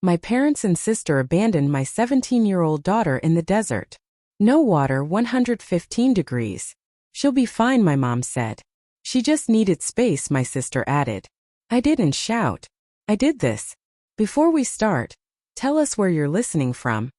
My parents and sister abandoned my 17-year-old daughter in the desert. No water, 115 degrees. She'll be fine, my mom said. She just needed space, my sister added. I didn't shout. I did this. Before we start, tell us where you're listening from.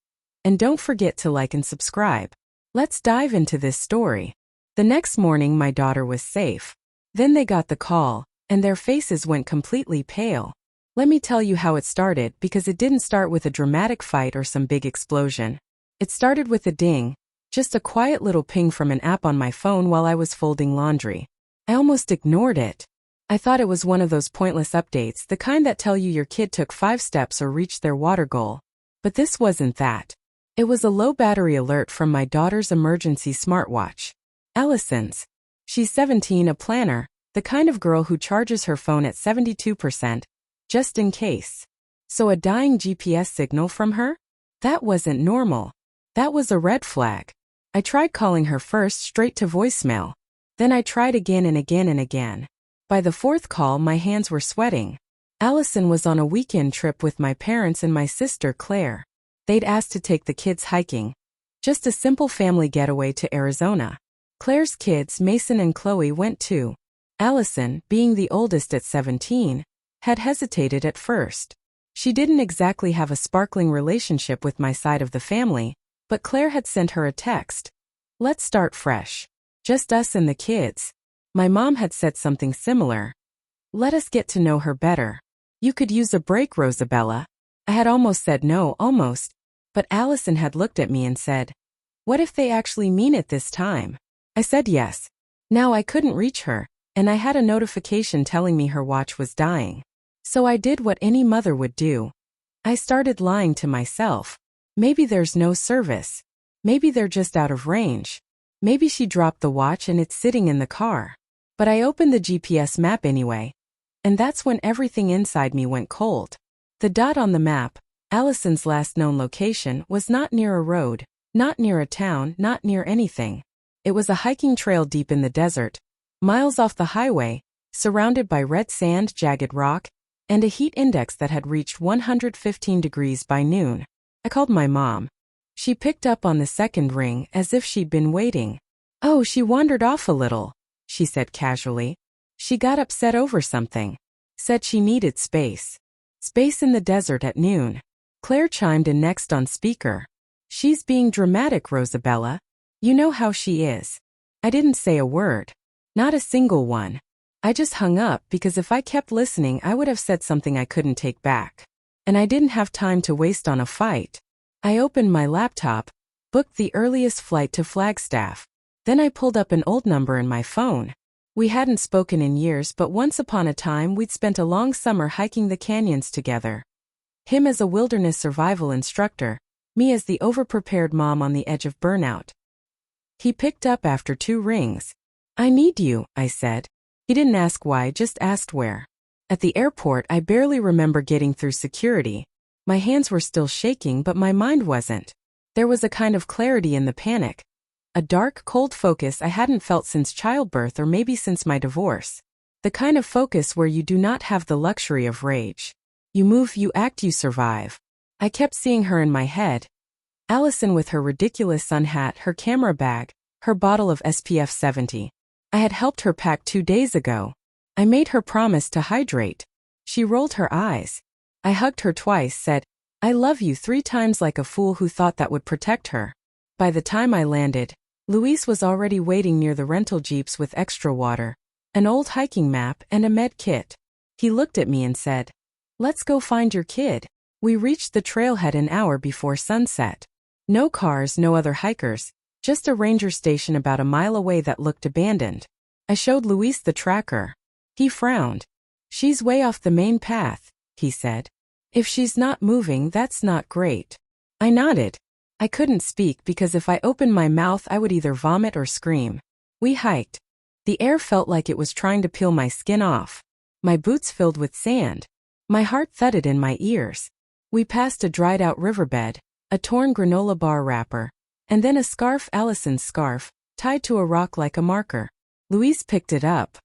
And don't forget to like and subscribe. Let's dive into this story. The next morning, my daughter was safe. Then they got the call, and their faces went completely pale. Let me tell you how it started, because it didn't start with a dramatic fight or some big explosion. It started with a ding, just a quiet little ping from an app on my phone while I was folding laundry. I almost ignored it. I thought it was one of those pointless updates, the kind that tell you your kid took 5 steps or reached their water goal. But this wasn't that. It was a low battery alert from my daughter's emergency smartwatch. Allison's. She's 17, a planner, the kind of girl who charges her phone at 72%, just in case. So a dying GPS signal from her? That wasn't normal. That was a red flag. I tried calling her first straight to voicemail. Then I tried again and again and again. By the 4th call, my hands were sweating. Allison was on a weekend trip with my parents and my sister Claire. They'd asked to take the kids hiking. Just a simple family getaway to Arizona. Claire's kids, Mason and Chloe, went too. Allison, being the oldest at 17, had hesitated at first. She didn't exactly have a sparkling relationship with my side of the family, but Claire had sent her a text. Let's start fresh. Just us and the kids. My mom had said something similar. Let us get to know her better. You could use a break, Rosabella. I had almost said no, almost. But Allison had looked at me and said, what if they actually mean it this time? I said yes. Now I couldn't reach her, and I had a notification telling me her watch was dying. So I did what any mother would do. I started lying to myself. Maybe there's no service. Maybe they're just out of range. Maybe she dropped the watch and it's sitting in the car. But I opened the GPS map anyway. And that's when everything inside me went cold. The dot on the map, Allison's last known location, was not near a road, not near a town, not near anything. It was a hiking trail deep in the desert, miles off the highway, surrounded by red sand, jagged rock, and a heat index that had reached 115 degrees by noon. I called my mom. She picked up on the second ring as if she'd been waiting. Oh, she wandered off a little, she said casually. She got upset over something. Said she needed space. Space in the desert at noon. Claire chimed in next on speaker. She's being dramatic, Rosabella. You know how she is. I didn't say a word. Not a single one. I just hung up because if I kept listening I would have said something I couldn't take back. And I didn't have time to waste on a fight. I opened my laptop, booked the earliest flight to Flagstaff. Then I pulled up an old number in my phone. We hadn't spoken in years, but once upon a time we'd spent a long summer hiking the canyons together. Him as a wilderness survival instructor, me as the overprepared mom on the edge of burnout. He picked up after 2 rings. I need you, I said. He didn't ask why, just asked where. At the airport, I barely remember getting through security. My hands were still shaking, but my mind wasn't. There was a kind of clarity in the panic. A dark, cold focus I hadn't felt since childbirth or maybe since my divorce. The kind of focus where you do not have the luxury of rage. You move, you act, you survive. I kept seeing her in my head. Allison with her ridiculous sun hat, her camera bag, her bottle of SPF 70. I had helped her pack 2 days ago. I made her promise to hydrate. She rolled her eyes. I hugged her twice, said, I love you 3 times like a fool who thought that would protect her. By the time I landed, Luis was already waiting near the rental jeeps with extra water, an old hiking map, and a med kit. He looked at me and said, let's go find your kid. We reached the trailhead an hour before sunset. No cars, no other hikers, just a ranger station about a mile away that looked abandoned. I showed Luis the tracker. He frowned. She's way off the main path, he said. If she's not moving, that's not great. I nodded. I couldn't speak because if I opened my mouth I would either vomit or scream. We hiked. The air felt like it was trying to peel my skin off. My boots filled with sand. My heart thudded in my ears. We passed a dried-out riverbed, a torn granola bar wrapper, and then a scarf, Allison's scarf, tied to a rock like a marker. Luis picked it up.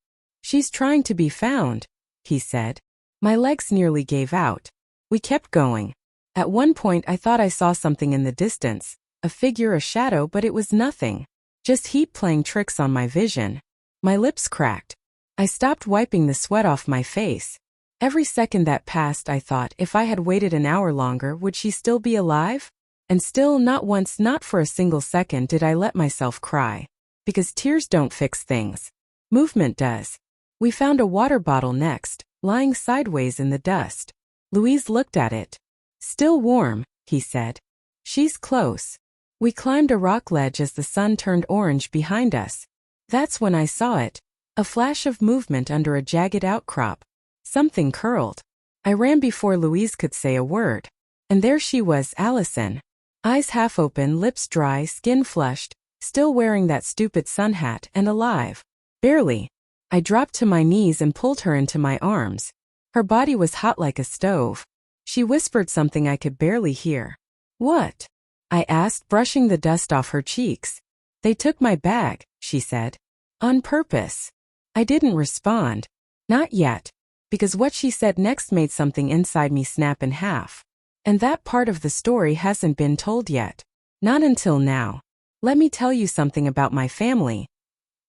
She's trying to be found, he said. My legs nearly gave out. We kept going. At one point I thought I saw something in the distance, a figure, a shadow, but it was nothing. Just heat playing tricks on my vision. My lips cracked. I stopped wiping the sweat off my face. Every second that passed I thought, if I had waited an hour longer, would she still be alive? And still, not once, not for a single second, did I let myself cry. Because tears don't fix things. Movement does. We found a water bottle next, lying sideways in the dust. Louise looked at it. Still warm, he said. She's close. We climbed a rock ledge as the sun turned orange behind us. That's when I saw it. A flash of movement under a jagged outcrop. Something curled. I ran before Louise could say a word. And there she was, Allison. Eyes half open, lips dry, skin flushed, still wearing that stupid sun hat, and alive. Barely. I dropped to my knees and pulled her into my arms. Her body was hot like a stove. She whispered something I could barely hear. What? I asked, brushing the dust off her cheeks. They took my bag, she said. On purpose. I didn't respond. Not yet. Because what she said next made something inside me snap in half. And that part of the story hasn't been told yet. Not until now. Let me tell you something about my family.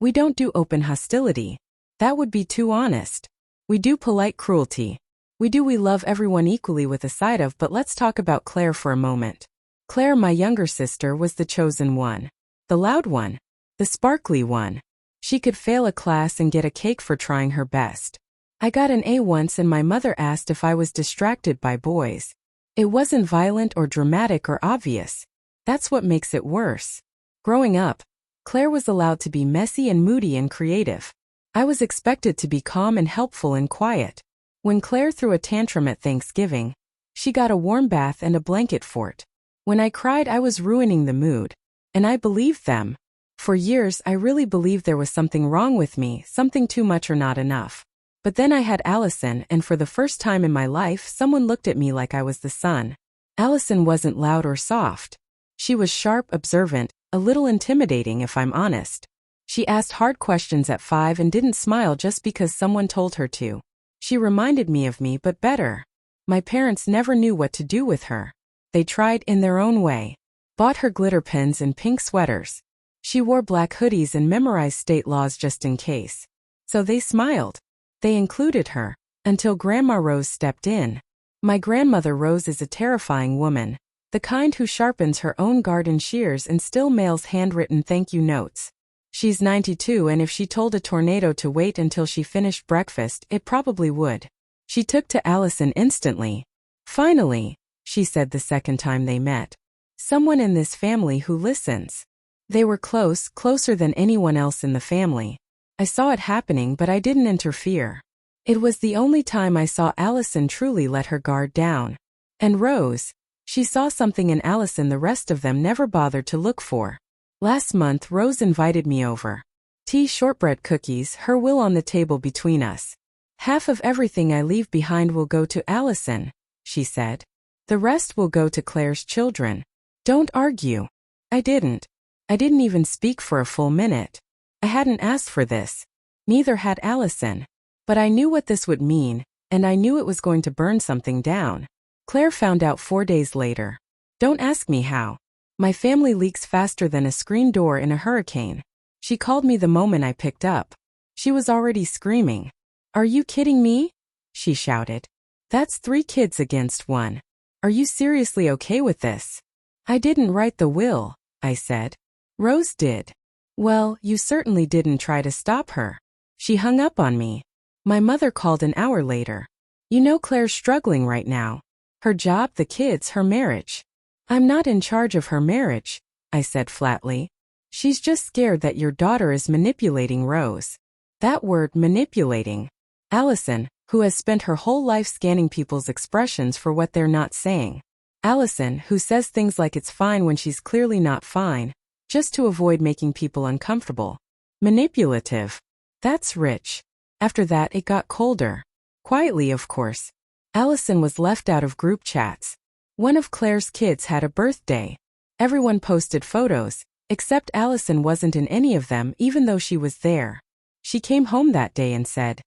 We don't do open hostility. That would be too honest. We do polite cruelty. We love everyone equally with a side of, but let's talk about Claire for a moment. Claire, my younger sister, was the chosen one. The loud one. The sparkly one. She could fail a class and get a cake for trying her best. I got an A once and my mother asked if I was distracted by boys. It wasn't violent or dramatic or obvious. That's what makes it worse. Growing up, Claire was allowed to be messy and moody and creative. I was expected to be calm and helpful and quiet. When Claire threw a tantrum at Thanksgiving, she got a warm bath and a blanket fort. When I cried, I was ruining the mood. And I believed them. For years, I really believed there was something wrong with me, something too much or not enough. But then I had Allison, and for the first time in my life, someone looked at me like I was the sun. Allison wasn't loud or soft. She was sharp, observant, a little intimidating if I'm honest. She asked hard questions at 5 and didn't smile just because someone told her to. She reminded me of me, but better. My parents never knew what to do with her. They tried in their own way. Bought her glitter pens and pink sweaters. She wore black hoodies and memorized state laws just in case. So they smiled. They included her, until Grandma Rose stepped in. My grandmother Rose is a terrifying woman, the kind who sharpens her own garden shears and still mails handwritten thank you notes. She's 92, and if she told a tornado to wait until she finished breakfast, it probably would. She took to Allison instantly. Finally, she said the second time they met. Someone in this family who listens. They were close, closer than anyone else in the family. I saw it happening, but I didn't interfere. It was the only time I saw Allison truly let her guard down. And Rose, she saw something in Allison the rest of them never bothered to look for. Last month, Rose invited me over. Tea, shortbread cookies, her will on the table between us. Half of everything I leave behind will go to Allison, she said. The rest will go to Claire's children. Don't argue. I didn't even speak for a full minute. I hadn't asked for this. Neither had Allison. But I knew what this would mean, and I knew it was going to burn something down. Claire found out 4 days later. Don't ask me how. My family leaks faster than a screen door in a hurricane. She called me the moment I picked up. She was already screaming. Are you kidding me? She shouted. That's 3 kids against 1. Are you seriously okay with this? I didn't write the will, I said. Rose did. Well, you certainly didn't try to stop her. She hung up on me. My mother called an hour later. You know Claire's struggling right now. Her job, the kids, her marriage. I'm not in charge of her marriage, I said flatly. She's just scared that your daughter is manipulating Rose. That word, manipulating. Allison, who has spent her whole life scanning people's expressions for what they're not saying. Allison, who says things like it's fine when she's clearly not fine, just to avoid making people uncomfortable. Manipulative. That's rich. After that, it got colder. Quietly, of course. Allison was left out of group chats. One of Claire's kids had a birthday. Everyone posted photos, except Allison wasn't in any of them even though she was there. She came home that day and said,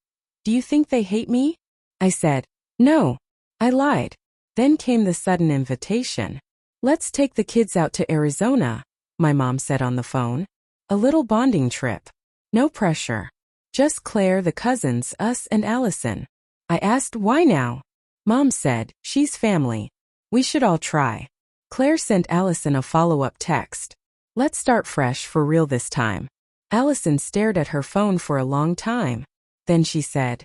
"Do you think they hate me?" I said, "No." I lied. Then came the sudden invitation. Let's take the kids out to Arizona, my mom said on the phone. A little bonding trip. No pressure. Just Claire, the cousins, us, and Allison. I asked, why now? Mom said, she's family. We should all try. Claire sent Allison a follow-up text. Let's start fresh for real this time. Allison stared at her phone for a long time. Then she said,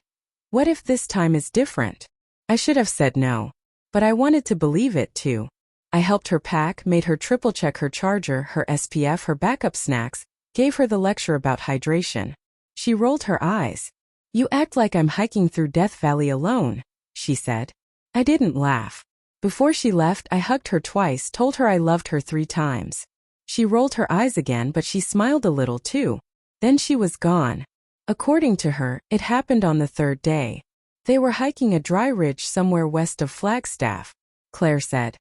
what if this time is different? I should have said no. But I wanted to believe it too. I helped her pack, made her triple-check her charger, her SPF, her backup snacks, gave her the lecture about hydration. She rolled her eyes. You act like I'm hiking through Death Valley alone, she said. I didn't laugh. Before she left, I hugged her twice, told her I loved her 3 times. She rolled her eyes again, but she smiled a little too. Then she was gone. According to her, it happened on the 3rd day. They were hiking a dry ridge somewhere west of Flagstaff. Claire said,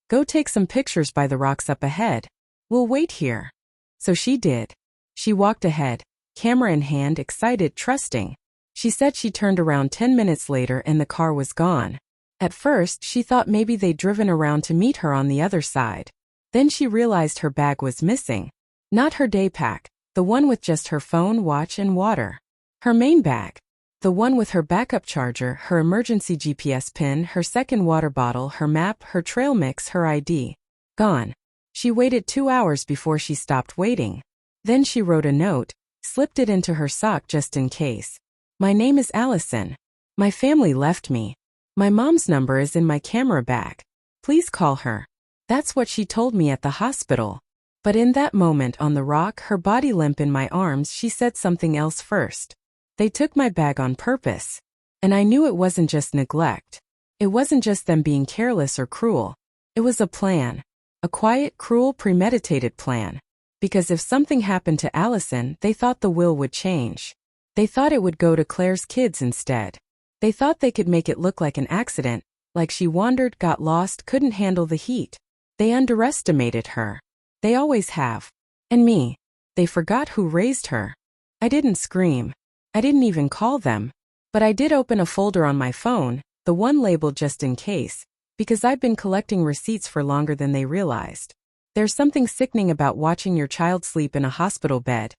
go take some pictures by the rocks up ahead. We'll wait here. So she did. She walked ahead, camera in hand, excited, trusting. She said she turned around 10 minutes later and the car was gone. At first, she thought maybe they'd driven around to meet her on the other side. Then she realized her bag was missing. Not her day pack, the one with just her phone, watch, and water. Her main bag. The one with her backup charger, her emergency GPS pin, her second water bottle, her map, her trail mix, her ID. Gone. She waited 2 hours before she stopped waiting. Then she wrote a note, slipped it into her sock just in case. My name is Allison. My family left me. My mom's number is in my camera bag. Please call her. That's what she told me at the hospital. But in that moment on the rock, her body limp in my arms, she said something else first. They took my bag on purpose. And I knew it wasn't just neglect. It wasn't just them being careless or cruel. It was a plan. A quiet, cruel, premeditated plan. Because if something happened to Allison, they thought the will would change. They thought it would go to Claire's kids instead. They thought they could make it look like an accident, like she wandered, got lost, couldn't handle the heat. They underestimated her. They always have. And me. They forgot who raised her. I didn't scream. I didn't even call them. But I did open a folder on my phone, the one labeled just in case, because I've been collecting receipts for longer than they realized. There's something sickening about watching your child sleep in a hospital bed.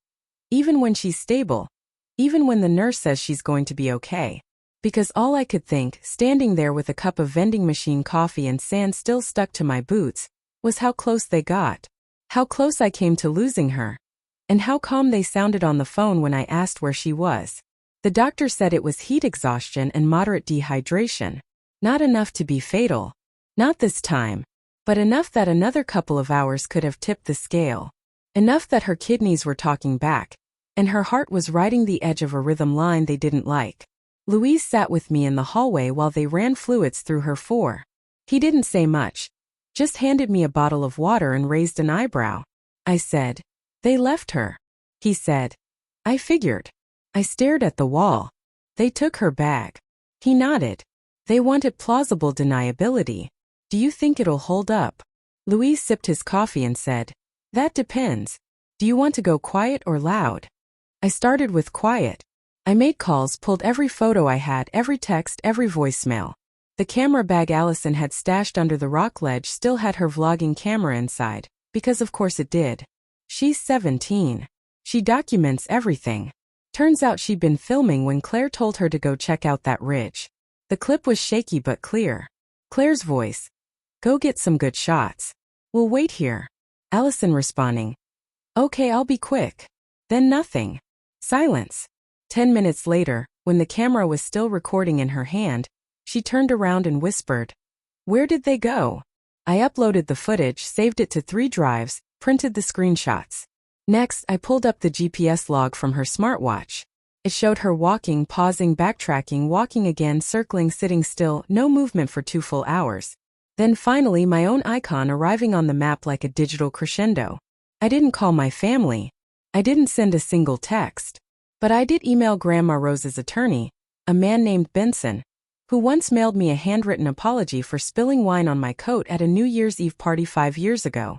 Even when she's stable. Even when the nurse says she's going to be okay. Because all I could think, standing there with a cup of vending machine coffee and sand still stuck to my boots, was how close they got. How close I came to losing her. And how calm they sounded on the phone when I asked where she was. The doctor said it was heat exhaustion and moderate dehydration. Not enough to be fatal. Not this time. But enough that another couple of hours could have tipped the scale. Enough that her kidneys were talking back. And her heart was riding the edge of a rhythm line they didn't like. Louise sat with me in the hallway while they ran fluids through her 4. He didn't say much. Just handed me a bottle of water and raised an eyebrow. I said, they left her. He said, I figured. I stared at the wall. They took her bag. He nodded. They wanted plausible deniability. Do you think it'll hold up? Louise sipped his coffee and said, that depends. Do you want to go quiet or loud? I started with quiet. I made calls, pulled every photo I had, every text, every voicemail. The camera bag Allison had stashed under the rock ledge still had her vlogging camera inside, because of course it did. She's 17. She documents everything. Turns out she'd been filming when Claire told her to go check out that ridge. The clip was shaky but clear. Claire's voice. Go get some good shots. We'll wait here. Allison responding. Okay, I'll be quick. Then nothing. Silence. 10 minutes later, when the camera was still recording in her hand, she turned around and whispered, where did they go? I uploaded the footage, saved it to 3 drives, printed the screenshots. Next, I pulled up the GPS log from her smartwatch. It showed her walking, pausing, backtracking, walking again, circling, sitting still, no movement for 2 full hours. Then finally my own icon arriving on the map like a digital crescendo. I didn't call my family. I didn't send a single text. But I did email Grandma Rose's attorney, a man named Benson, who once mailed me a handwritten apology for spilling wine on my coat at a New Year's Eve party 5 years ago.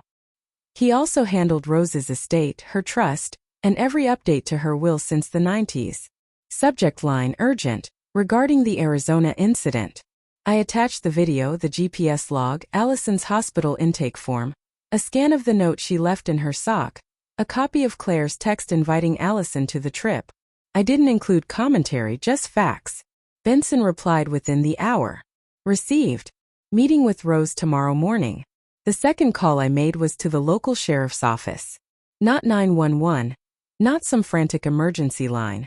He also handled Rose's estate, her trust, and every update to her will since the 90s. Subject line urgent, regarding the Arizona incident. I attached the video, the GPS log, Allison's hospital intake form, a scan of the note she left in her sock, a copy of Claire's text inviting Allison to the trip. I didn't include commentary, just facts. Benson replied within the hour. Received. Meeting with Rose tomorrow morning. The second call I made was to the local sheriff's office. Not 911. Not some frantic emergency line.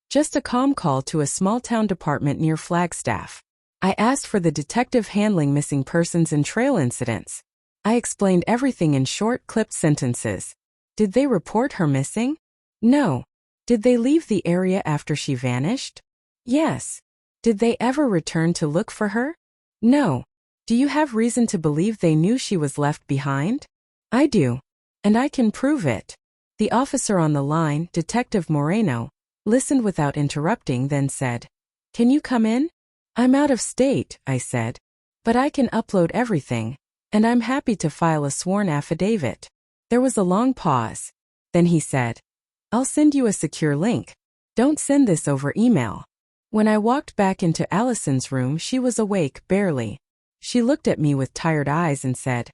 Just a calm call to a small-town department near Flagstaff. I asked for the detective handling missing persons and trail incidents. I explained everything in short, clipped sentences. Did they report her missing? No. Did they leave the area after she vanished? Yes. Did they ever return to look for her? No. Do you have reason to believe they knew she was left behind? I do. And I can prove it. The officer on the line, Detective Moreno, listened without interrupting, then said, "Can you come in?" "I'm out of state," I said. "But I can upload everything, and I'm happy to file a sworn affidavit." There was a long pause. Then he said, "I'll send you a secure link. Don't send this over email." When I walked back into Allison's room, she was awake, barely. She looked at me with tired eyes and said,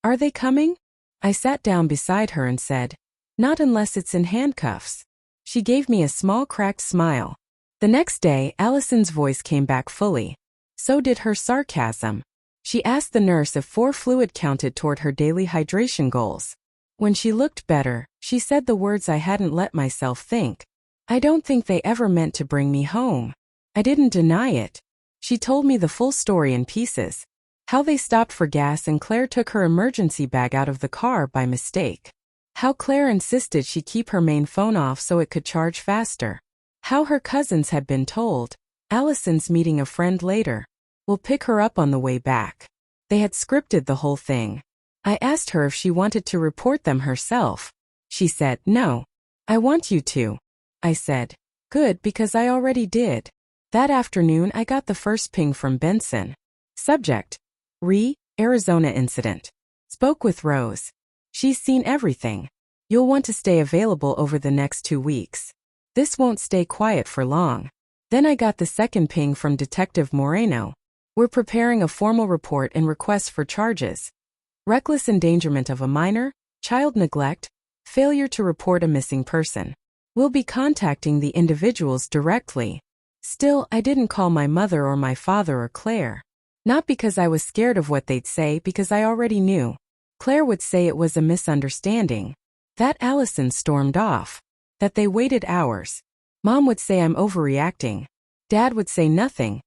"Are they coming?" I sat down beside her and said, "Not unless it's in handcuffs." She gave me a small cracked smile. The next day, Allison's voice came back fully. So did her sarcasm. She asked the nurse if 4 fluid counted toward her daily hydration goals. When she looked better, she said the words I hadn't let myself think. "I don't think they ever meant to bring me home." I didn't deny it. She told me the full story in pieces. How they stopped for gas and Claire took her emergency bag out of the car by mistake. How Claire insisted she keep her main phone off so it could charge faster. How her cousins had been told, "Allison's meeting a friend later. We'll pick her up on the way back." They had scripted the whole thing. I asked her if she wanted to report them herself. She said, "No. I want you to." I said, "Good, because I already did." That afternoon I got the first ping from Benson. Subject: Arizona incident. Spoke with Rose. She's seen everything. You'll want to stay available over the next 2 weeks. This won't stay quiet for long. Then I got the second ping from Detective Moreno. We're preparing a formal report and request for charges. Reckless endangerment of a minor, child neglect, failure to report a missing person. We'll be contacting the individuals directly. Still, I didn't call my mother or my father or Claire. Not because I was scared of what they'd say, because I already knew. Claire would say it was a misunderstanding. That Allison stormed off. That they waited hours. Mom would say I'm overreacting. Dad would say nothing.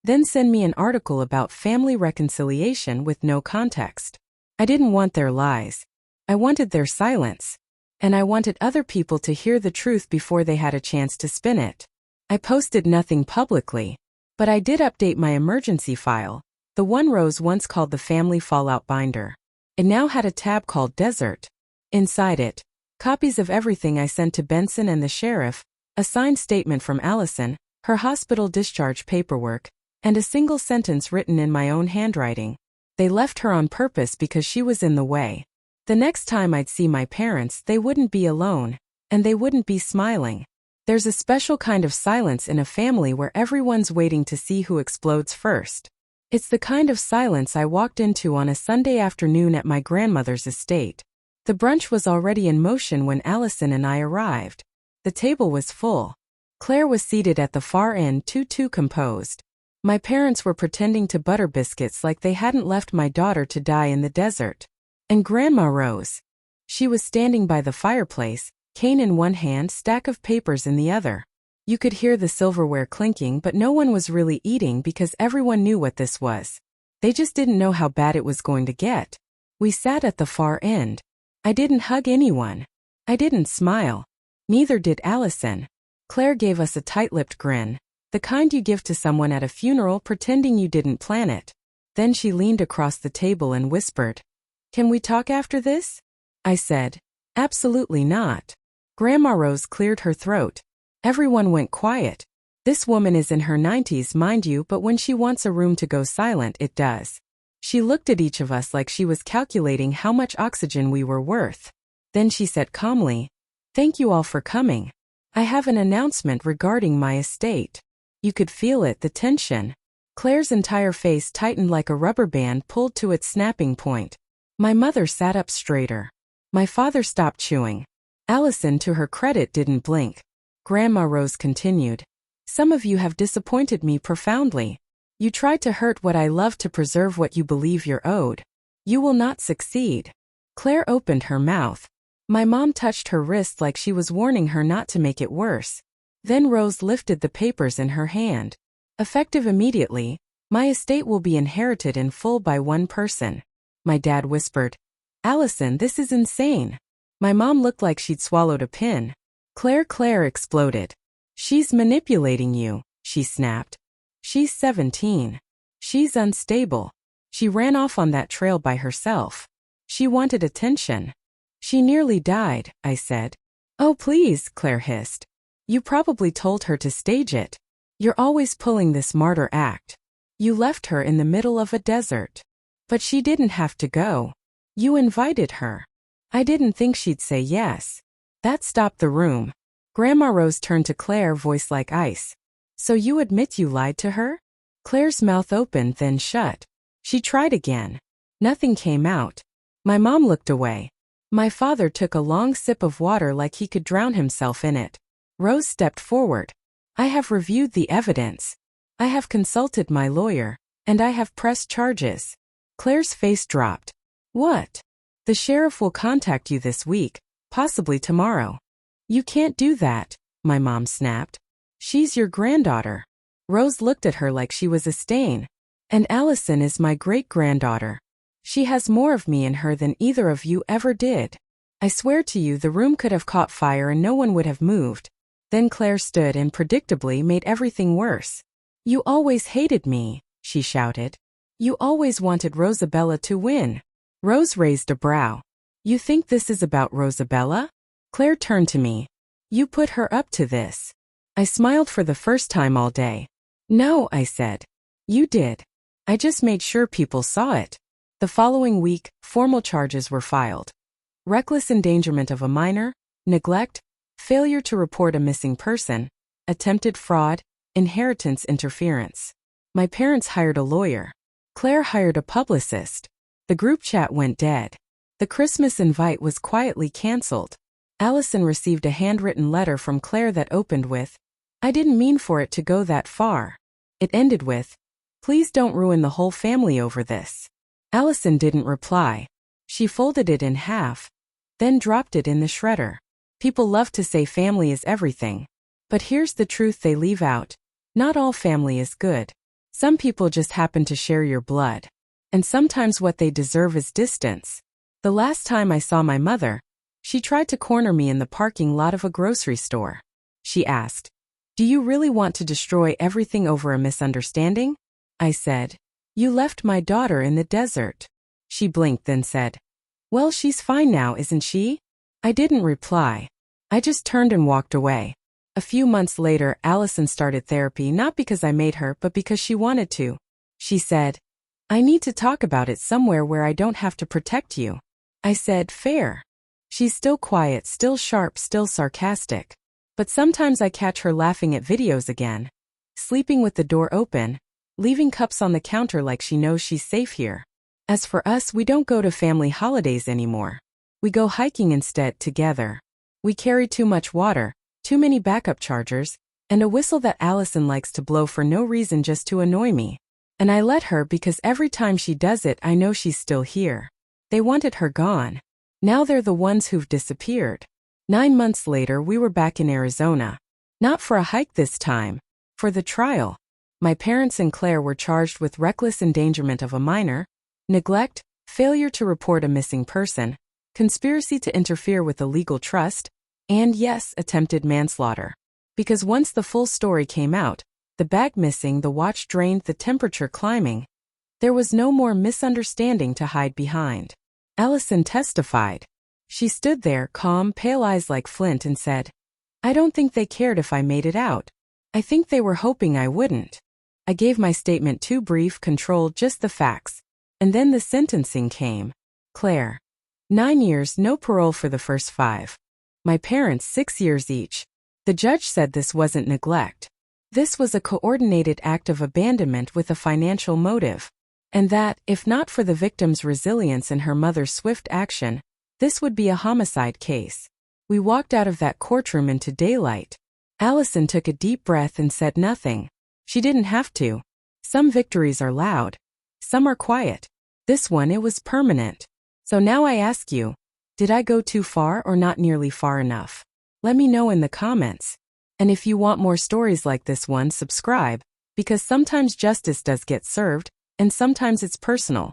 Then send me an article about family reconciliation with no context. I didn't want their lies. I wanted their silence. And I wanted other people to hear the truth before they had a chance to spin it. I posted nothing publicly. But I did update my emergency file, the one Rose once called the family fallout binder. It now had a tab called Desert. Inside it, copies of everything I sent to Benson and the sheriff, a signed statement from Allison, her hospital discharge paperwork, and a single sentence written in my own handwriting. They left her on purpose because she was in the way. The next time I'd see my parents, they wouldn't be alone, and they wouldn't be smiling. There's a special kind of silence in a family where everyone's waiting to see who explodes first. It's the kind of silence I walked into on a Sunday afternoon at my grandmother's estate. The brunch was already in motion when Allison and I arrived. The table was full. Claire was seated at the far end, too composed. My parents were pretending to butter biscuits like they hadn't left my daughter to die in the desert. And Grandma Rose. She was standing by the fireplace, cane in one hand, stack of papers in the other. You could hear the silverware clinking, but no one was really eating because everyone knew what this was. They just didn't know how bad it was going to get. We sat at the far end. I didn't hug anyone. I didn't smile. Neither did Allison. Claire gave us a tight-lipped grin, the kind you give to someone at a funeral pretending you didn't plan it. Then she leaned across the table and whispered, "Can we talk after this?" I said, "Absolutely not." Grandma Rose cleared her throat. Everyone went quiet. This woman is in her 90s, mind you, but when she wants a room to go silent, it does. She looked at each of us like she was calculating how much oxygen we were worth. Then she said calmly, "Thank you all for coming. I have an announcement regarding my estate." You could feel it, the tension. Claire's entire face tightened like a rubber band pulled to its snapping point. My mother sat up straighter. My father stopped chewing. Allison, to her credit, didn't blink. Grandma Rose continued. Some of you have disappointed me profoundly. You tried to hurt what I love to preserve what you believe you're owed. You will not succeed. Claire opened her mouth. My mom touched her wrist like she was warning her not to make it worse. Then Rose lifted the papers in her hand. Effective immediately, my estate will be inherited in full by one person. My dad whispered. Allison, this is insane. My mom looked like she'd swallowed a pin. Claire exploded. She's manipulating you, she snapped. She's 17. She's unstable. She ran off on that trail by herself. She wanted attention. She nearly died, I said. Oh please, Claire hissed. You probably told her to stage it. You're always pulling this martyr act. You left her in the middle of a desert. But she didn't have to go. You invited her. I didn't think she'd say yes. That stopped the room. Grandma Rose turned to Claire, voice like ice. So you admit you lied to her? Claire's mouth opened then shut. She tried again. Nothing came out. My mom looked away. My father took a long sip of water like he could drown himself in it. Rose stepped forward. I have reviewed the evidence. I have consulted my lawyer, and I have pressed charges. Claire's face dropped. What? The sheriff will contact you this week, possibly tomorrow. You can't do that, my mom snapped. She's your granddaughter. Rose looked at her like she was a stain. And Allison is my great-granddaughter. She has more of me in her than either of you ever did. I swear to you the room could have caught fire and no one would have moved. Then Claire stood and predictably made everything worse. You always hated me, she shouted. You always wanted Rosabella to win. Rose raised a brow. You think this is about Rosabella? Claire turned to me. You put her up to this. I smiled for the first time all day. No, I said. You did. I just made sure people saw it. The following week, formal charges were filed. Reckless endangerment of a minor, neglect, failure to report a missing person, attempted fraud, inheritance interference. My parents hired a lawyer. Claire hired a publicist. The group chat went dead. The Christmas invite was quietly canceled. Allison received a handwritten letter from Claire that opened with, I didn't mean for it to go that far. It ended with, please don't ruin the whole family over this. Allison didn't reply. She folded it in half, then dropped it in the shredder. People love to say family is everything. But here's the truth they leave out. Not all family is good. Some people just happen to share your blood. And sometimes what they deserve is distance. The last time I saw my mother, she tried to corner me in the parking lot of a grocery store. She asked, do you really want to destroy everything over a misunderstanding? I said, you left my daughter in the desert. She blinked then said, well, she's fine now, isn't she? I didn't reply. I just turned and walked away. A few months later, Allison started therapy not because I made her but because she wanted to. She said, I need to talk about it somewhere where I don't have to protect you. I said, fair. She's still quiet, still sharp, still sarcastic. But sometimes I catch her laughing at videos again. Sleeping with the door open, leaving cups on the counter like she knows she's safe here. As for us, we don't go to family holidays anymore. We go hiking instead together. We carry too much water, too many backup chargers, and a whistle that Allison likes to blow for no reason just to annoy me. And I let her because every time she does it I know she's still here. They wanted her gone. Now they're the ones who've disappeared. 9 months later we were back in Arizona. Not for a hike this time. For the trial. My parents and Claire were charged with reckless endangerment of a minor, neglect, failure to report a missing person, conspiracy to interfere with a legal trust, and yes, attempted manslaughter. Because once the full story came out, the bag missing, the watch drained, the temperature climbing, there was no more misunderstanding to hide behind. Allison testified. She stood there, calm, pale eyes like flint, and said, I don't think they cared if I made it out. I think they were hoping I wouldn't. I gave my statement too brief, controlled, just the facts. And then the sentencing came. Claire. 9 years, no parole for the first 5. My parents 6 years each. The judge said this wasn't neglect. This was a coordinated act of abandonment with a financial motive. And that, if not for the victim's resilience and her mother's swift action, this would be a homicide case. We walked out of that courtroom into daylight. Allison took a deep breath and said nothing. She didn't have to. Some victories are loud. Some are quiet. This one, it was permanent. So now I ask you, did I go too far or not nearly far enough? Let me know in the comments. And if you want more stories like this one, subscribe, because sometimes justice does get served, and sometimes it's personal.